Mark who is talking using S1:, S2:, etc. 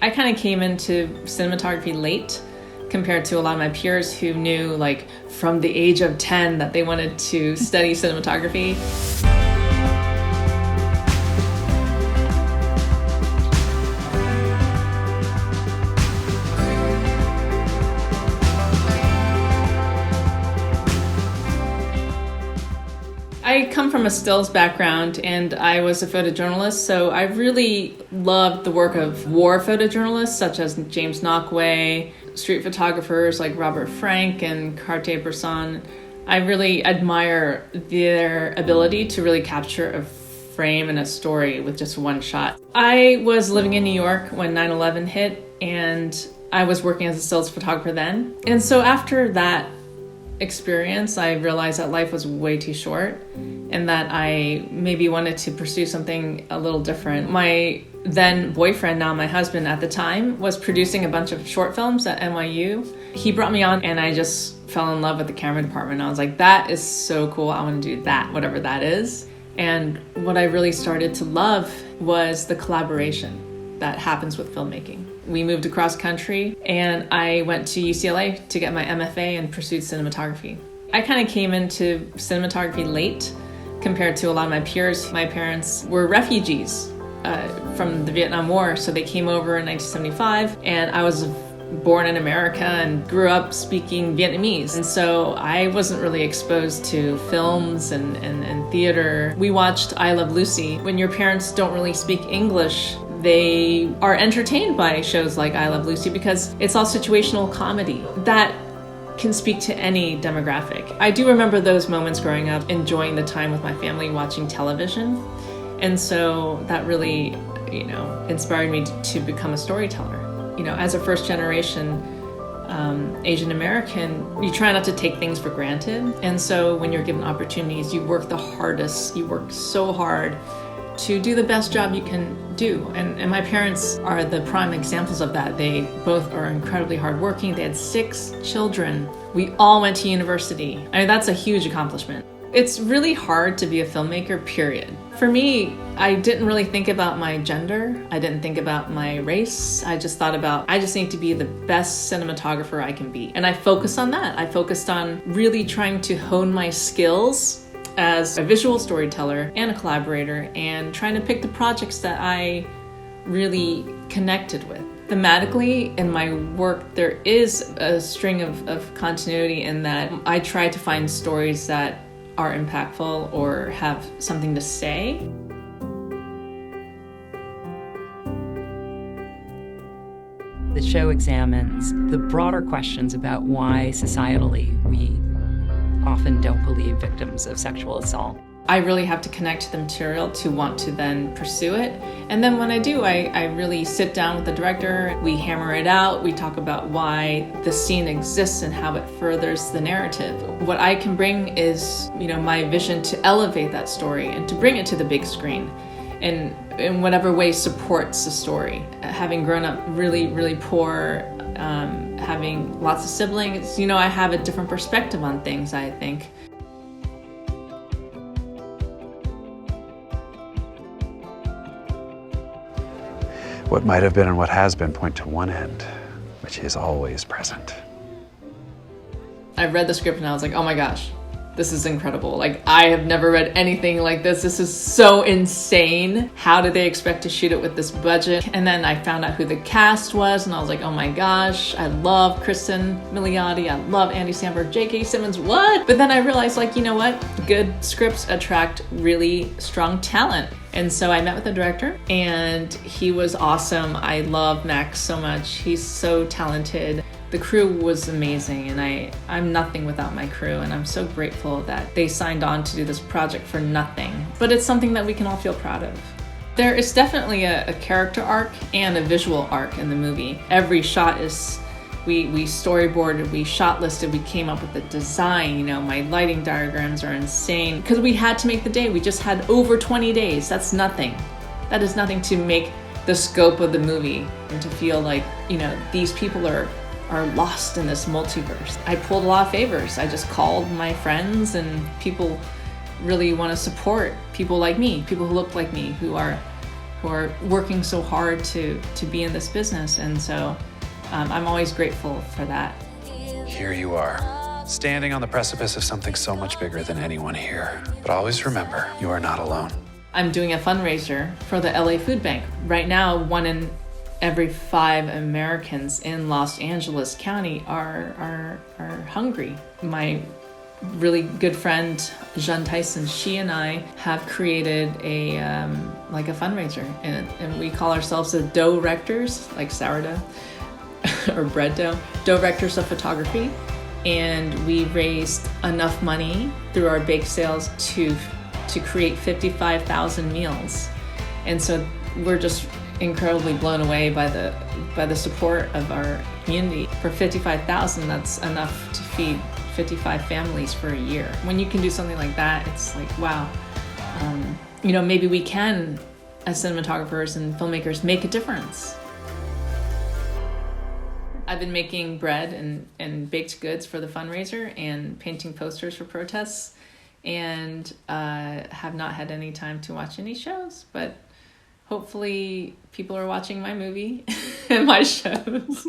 S1: I kind of came into cinematography late compared to a lot of my peers who knew like from the age of 10 that they wanted to study cinematography. I come from a stills background and I was a photojournalist, so I really loved the work of war photojournalists such as James Knockway, street photographers like Robert Frank and Cartier-Bresson. I really admire their ability to really capture a frame and a story with just one shot. I was living in New York when 9/11 hit and I was working as a stills photographer then. And so after that experience, I realized that life was way too short and that I maybe wanted to pursue something a little different. My then boyfriend, now my husband at the time, was producing a bunch of short films at NYU. He brought me on and I just fell in love with the camera department. I was like, that is so cool. I want to do that, whatever that is. And what I really started to love was the collaboration that happens with filmmaking. We moved across country and I went to UCLA to get my MFA and pursued cinematography. I kind of came into cinematography late compared to a lot of my peers. My parents were refugees from the Vietnam War, so they came over in 1975 and I was born in America and grew up speaking Vietnamese. And so I wasn't really exposed to films and theater. We watched I Love Lucy. When your parents don't really speak English, they are entertained by shows like I Love Lucy because it's all situational comedy that can speak to any demographic. I do remember those moments growing up, enjoying the time with my family watching television. And so that really, inspired me to become a storyteller. As a first generation Asian American, you try not to take things for granted. And so when you're given opportunities, you work the hardest, you work so hard to do the best job you can do. And my parents are the prime examples of that. They both are incredibly hardworking. They had 6 children. We all went to university. I mean, that's a huge accomplishment. It's really hard to be a filmmaker, period. For me, I didn't really think about my gender. I didn't think about my race. I just thought about, I just need to be the best cinematographer I can be. And I focused on that. I focused on really trying to hone my skills as a visual storyteller and a collaborator and trying to pick the projects that I really connected with. Thematically, in my work, there is a string of continuity in that I try to find stories that are impactful or have something to say.
S2: The show examines the broader questions about why societally we often don't believe victims of sexual assault.
S1: I really have to connect to the material to want to then pursue it. And then when I do, I really sit down with the director, we hammer it out, we talk about why the scene exists and how it furthers the narrative. What I can bring is, my vision to elevate that story and to bring it to the big screen and in whatever way supports the story. Having grown up really, really poor, having lots of siblings, I have a different perspective on things, I think.
S3: What might have been and what has been point to one end, which is always present.
S1: I read the script and I was like, oh my gosh, this is incredible. Like, I have never read anything like this. This is so insane. How did they expect to shoot it with this budget? And then I found out who the cast was and I was like, oh my gosh, I love Kristen Milioti. I love Andy Samberg, J.K. Simmons, what? But then I realized, good scripts attract really strong talent. And so I met with the director and he was awesome. I love Max so much. He's so talented. The crew was amazing and I'm nothing without my crew and I'm so grateful that they signed on to do this project for nothing. But it's something that we can all feel proud of. There is definitely a character arc and a visual arc in the movie. Every shot is, we storyboarded, we shot listed, we came up with the design, my lighting diagrams are insane. Because we had to make the day, we just had over 20 days, that's nothing. That is nothing to make the scope of the movie and to feel like, these people are lost in this multiverse. I pulled a lot of favors. I just called my friends and people really want to support people like me, people who look like me, who who are working so hard to be in this business. And so I'm always grateful for that.
S3: Here you are, standing on the precipice of something so much bigger than anyone here. But always remember, you are not alone.
S1: I'm doing a fundraiser for the LA Food Bank. Right now, 1 in every 5 Americans in Los Angeles County are hungry. My really good friend, Jean Tyson, she and I have created a fundraiser, and we call ourselves the dough rectors, like sourdough or bread dough rectors of photography. And we raised enough money through our bake sales to create 55,000 meals. And so we're just incredibly blown away by the support of our community. For 55,000, that's enough to feed 55 families for a year. When you can do something like that, it's like, wow, maybe we can, as cinematographers and filmmakers, make a difference. I've been making bread and baked goods for the fundraiser and painting posters for protests, and have not had any time to watch any shows, but hopefully people are watching my movie and my shows.